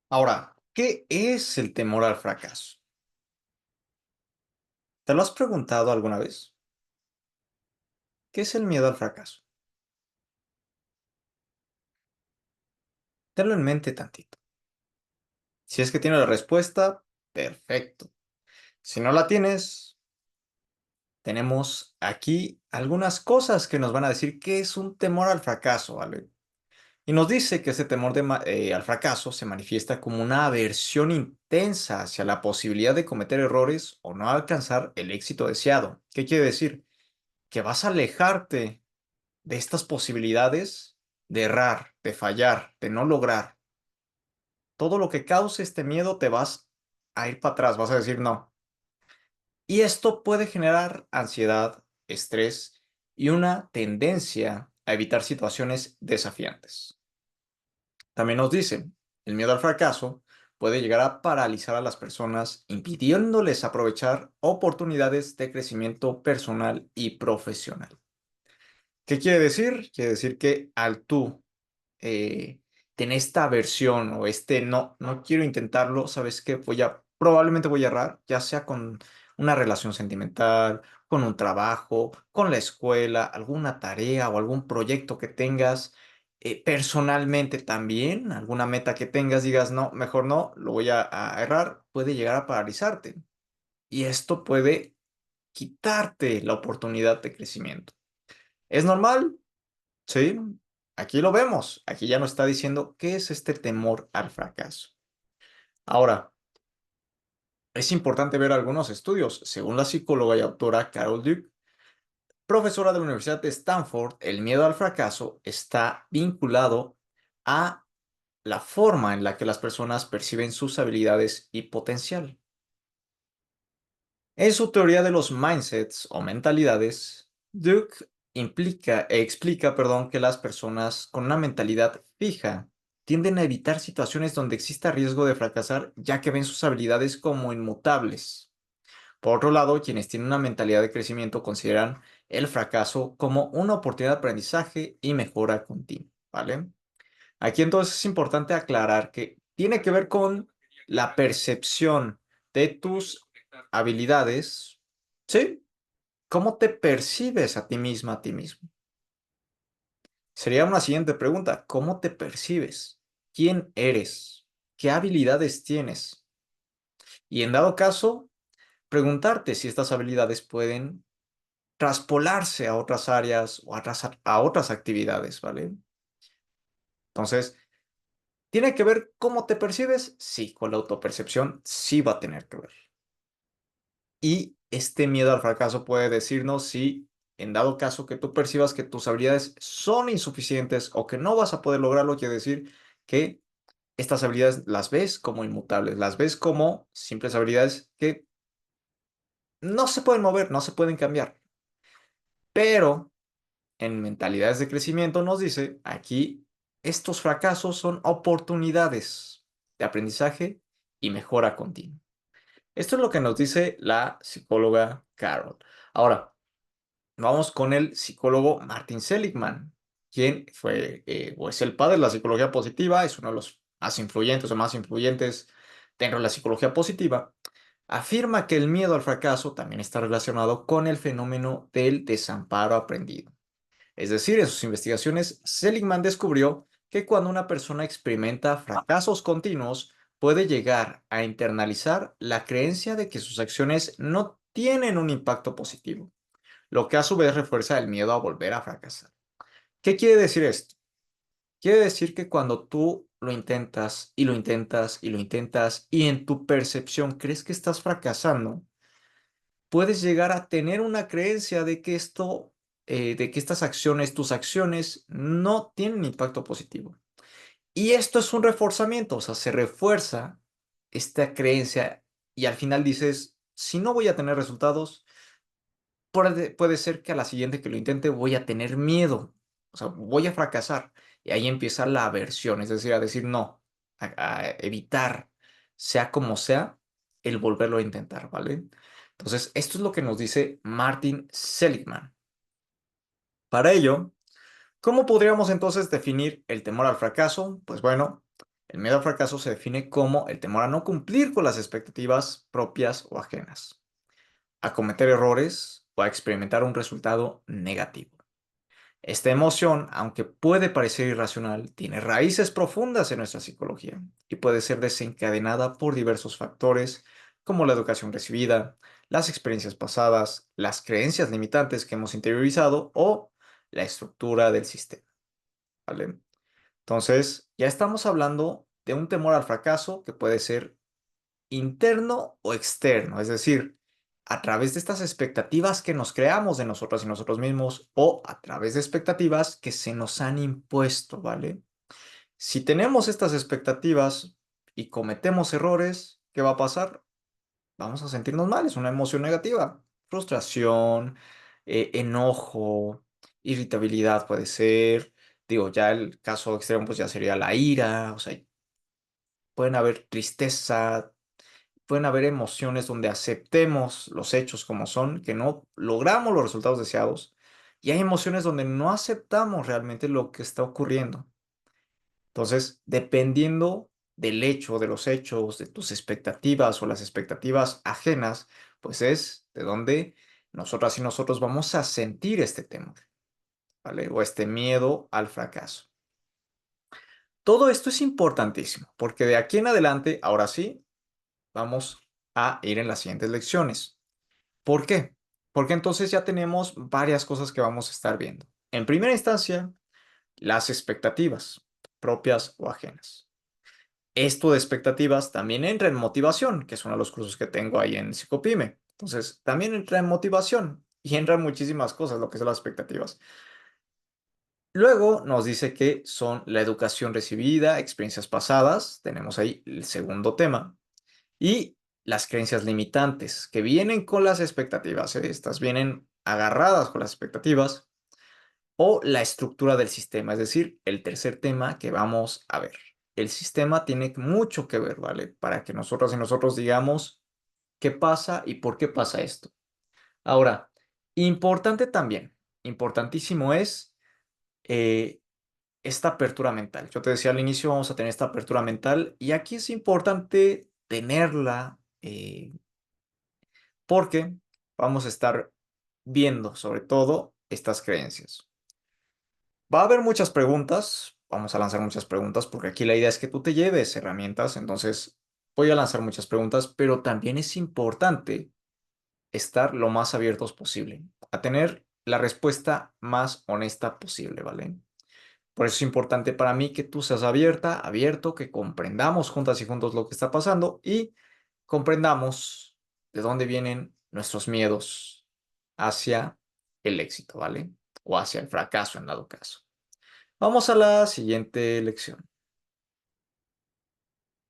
Ahora, ¿qué es el temor al fracaso? ¿Te lo has preguntado alguna vez? ¿Qué es el miedo al fracaso? Tenlo en mente tantito. Si es que tienes la respuesta, perfecto. Si no la tienes, tenemos aquí algunas cosas que nos van a decir qué es un temor al fracaso, ¿vale? Y nos dice que ese temor al fracaso se manifiesta como una aversión intensa hacia la posibilidad de cometer errores o no alcanzar el éxito deseado. ¿Qué quiere decir? Que vas a alejarte de estas posibilidades de errar, de fallar, de no lograr. Todo lo que cause este miedo te vas a ir para atrás, vas a decir no. Y esto puede generar ansiedad, estrés y una tendencia a evitar situaciones desafiantes. También nos dice, el miedo al fracaso puede llegar a paralizar a las personas, impidiéndoles aprovechar oportunidades de crecimiento personal y profesional. ¿Qué quiere decir? Quiere decir que al tú tener esta aversión o este no quiero intentarlo, ¿sabes qué? Probablemente voy a errar, ya sea con una relación sentimental, con un trabajo, con la escuela, alguna tarea o algún proyecto que tengas, personalmente también, alguna meta que tengas, digas, no, mejor no, lo voy a errar, puede llegar a paralizarte. Y esto puede quitarte la oportunidad de crecimiento. ¿Es normal? Sí, aquí lo vemos. Aquí ya nos está diciendo qué es este temor al fracaso. Ahora, es importante ver algunos estudios. Según la psicóloga y autora Carol Dweck, profesora de la Universidad de Stanford, el miedo al fracaso está vinculado a la forma en la que las personas perciben sus habilidades y potencial. En su teoría de los mindsets o mentalidades, Duke explica, perdón, que las personas con una mentalidad fija tienden a evitar situaciones donde exista riesgo de fracasar, ya que ven sus habilidades como inmutables. Por otro lado, quienes tienen una mentalidad de crecimiento consideran el fracaso como una oportunidad de aprendizaje y mejora continua, ¿vale? Aquí entonces es importante aclarar que tiene que ver con la percepción de tus habilidades, ¿sí? ¿Cómo te percibes a ti misma, a ti mismo? Sería una siguiente pregunta. ¿Cómo te percibes? ¿Quién eres? ¿Qué habilidades tienes? Y en dado caso, preguntarte si estas habilidades pueden traspolarse a otras áreas o a otras actividades, ¿vale? Entonces, ¿tiene que ver cómo te percibes? Sí, con la autopercepción sí va a tener que ver. Y este miedo al fracaso puede decirnos si, en dado caso que tú percibas que tus habilidades son insuficientes o que no vas a poder lograrlo, quiere decir que estas habilidades las ves como inmutables, las ves como simples habilidades que no se pueden mover, no se pueden cambiar. Pero en mentalidades de crecimiento nos dice aquí, estos fracasos son oportunidades de aprendizaje y mejora continua. Esto es lo que nos dice la psicóloga Carol. Ahora, vamos con el psicólogo Martin Seligman, quien fue o es el padre de la psicología positiva, es uno de los más influyentes o más influyentes dentro de la psicología positiva. Afirma que el miedo al fracaso también está relacionado con el fenómeno del desamparo aprendido. Es decir, en sus investigaciones, Seligman descubrió que cuando una persona experimenta fracasos continuos, puede llegar a internalizar la creencia de que sus acciones no tienen un impacto positivo, lo que a su vez refuerza el miedo a volver a fracasar. ¿Qué quiere decir esto? Quiere decir que cuando tú lo intentas y lo intentas y lo intentas y en tu percepción crees que estás fracasando, puedes llegar a tener una creencia de que de que estas acciones, tus acciones, no tienen impacto positivo. Y esto es un reforzamiento, o sea, se refuerza esta creencia y al final dices, si no voy a tener resultados, puede ser que a la siguiente que lo intente voy a tener miedo, o sea, voy a fracasar. Y ahí empieza la aversión, es decir, a decir no, a evitar, sea como sea, el volverlo a intentar, ¿vale? Entonces, esto es lo que nos dice Martin Seligman. Para ello, ¿cómo podríamos entonces definir el temor al fracaso? Pues bueno, El miedo al fracaso se define como el temor a no cumplir con las expectativas propias o ajenas, a cometer errores o a experimentar un resultado negativo. Esta emoción, aunque puede parecer irracional, tiene raíces profundas en nuestra psicología y puede ser desencadenada por diversos factores como la educación recibida, las experiencias pasadas, las creencias limitantes que hemos interiorizado o la estructura del sistema, ¿vale? Entonces, ya estamos hablando de un temor al fracaso que puede ser interno o externo, es decir, a través de estas expectativas que nos creamos de nosotras y nosotros mismos o a través de expectativas que se nos han impuesto, ¿vale? Si tenemos estas expectativas y cometemos errores, ¿qué va a pasar? Vamos a sentirnos mal, es una emoción negativa, frustración, enojo, irritabilidad puede ser, digo, ya el caso extremo pues ya sería la ira, o sea, pueden haber tristeza, pueden haber emociones donde aceptemos los hechos como son, que no logramos los resultados deseados, y hay emociones donde no aceptamos realmente lo que está ocurriendo. Entonces, dependiendo del hecho, de los hechos, de tus expectativas o las expectativas ajenas, pues es de donde nosotras y nosotros vamos a sentir este temor, ¿vale? O este miedo al fracaso. Todo esto es importantísimo, porque de aquí en adelante, ahora sí, vamos a ir en las siguientes lecciones. ¿Por qué? Porque entonces ya tenemos varias cosas que vamos a estar viendo. En primera instancia, las expectativas, propias o ajenas. Esto de expectativas también entra en motivación, que es uno de los cursos que tengo ahí en Psicopyme. Entonces, también entra en motivación y entran muchísimas cosas, lo que son las expectativas. Luego nos dice que son la educación recibida, experiencias pasadas, tenemos ahí el segundo tema, y las creencias limitantes que vienen con las expectativas, ¿eh? Estas vienen agarradas con las expectativas o la estructura del sistema, es decir, el tercer tema que vamos a ver. El sistema tiene mucho que ver, ¿vale? Para que nosotras y nosotros digamos qué pasa y por qué pasa esto. Ahora, importante también, importantísimo es eh, esta apertura mental. Yo te decía al inicio, vamos a tener esta apertura mental y aquí es importante tenerla porque vamos a estar viendo sobre todo estas creencias. Va a haber muchas preguntas, vamos a lanzar muchas preguntas porque aquí la idea es que tú te lleves herramientas, entonces voy a lanzar muchas preguntas, pero también es importante estar lo más abiertos posible, a tener la respuesta más honesta posible, ¿vale? Por eso es importante para mí que tú seas abierta, abierto, que comprendamos juntas y juntos lo que está pasando y comprendamos de dónde vienen nuestros miedos hacia el éxito, ¿vale? O hacia el fracaso en dado caso. Vamos a la siguiente lección.